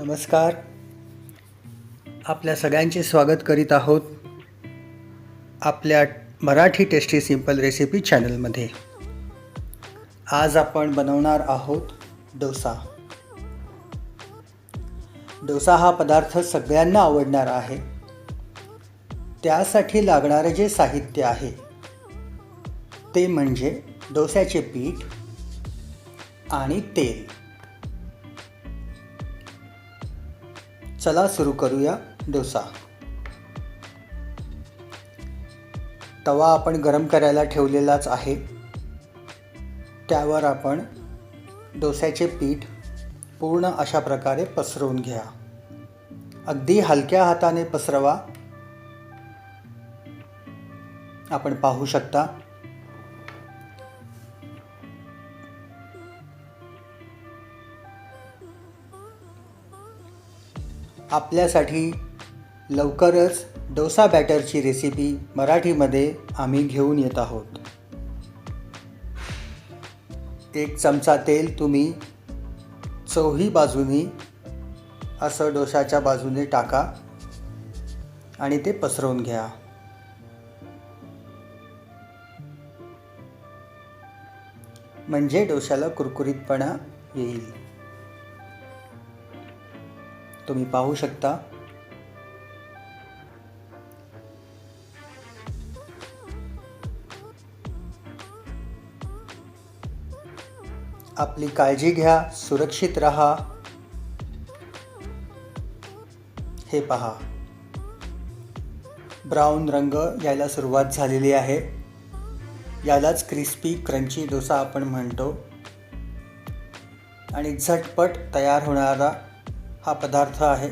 नमस्कार. आपल्या सगळ्यांचे स्वागत करीत आहोत आपल्या मराठी टेस्टी सिंपल रेसिपी चॅनलमध्ये. आज आपण बनवणार आहोत डोसा. डोसा हा पदार्थ सगळ्यांना आवडणार आहे. त्यासाठी लागणारे जे साहित्य आहे ते म्हणजे डोस्याचे पीठ आणि तेल. चला सुरू करूया डोसा. तवा आपण गरम करायला ठेवलेलाच आहे. त्यावर आपण डोस्याचे पीठ पूर्ण अशा प्रकारे पसरवून घ्या. अगदी हलक्या हाताने पसरवा. आपण पाहू शकता आपल्यासाठी लवकरच डोसा बॅटरची रेसिपी मराठीमध्ये आम्ही घेऊन येत आहोत. 1 चमचा तेल तुम्ही चौही बाजूनी असं डोशाच्या बाजूने टाका आणि ते पसरवून घ्या. म्हणजे डोशाला कुरकुरीतपणा येईल. तुम्ही पाहू शकता आपली काळजी घ्या, सुरक्षित राहा. हे पहा, ब्राऊन रंग यायला सुरुवात झालेली आहे. यालाच क्रिस्पी क्रंची डोसा आपण म्हणतो आणि झटपट तयार होणारा हा पदार्थ आहे.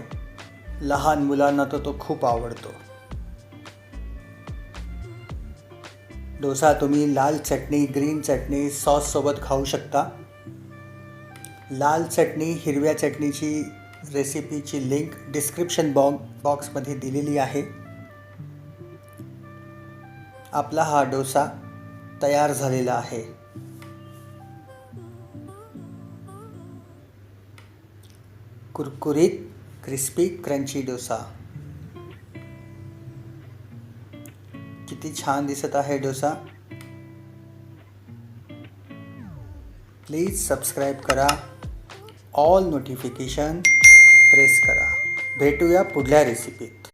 लहान मुलांना तो खूप आवडतो. डोसा तुम्ही लाल चटणी, ग्रीन चटणी, सॉस सोबत खाऊ शकता. लाल चटणी, हिरव्या चटणीची रेसिपीची लिंक डिस्क्रिप्शन बॉक्समध्ये दिलेली आहे. आपला हा डोसा तयार झालेला आहे. कुरकुरीत क्रिस्पी क्रंची डोसा. किती छान दिसत आहे डोसा. प्लीज सबस्क्राईब करा. ऑल नोटिफिकेशन प्रेस करा. भेटूया पुढल्या रेसिपीत.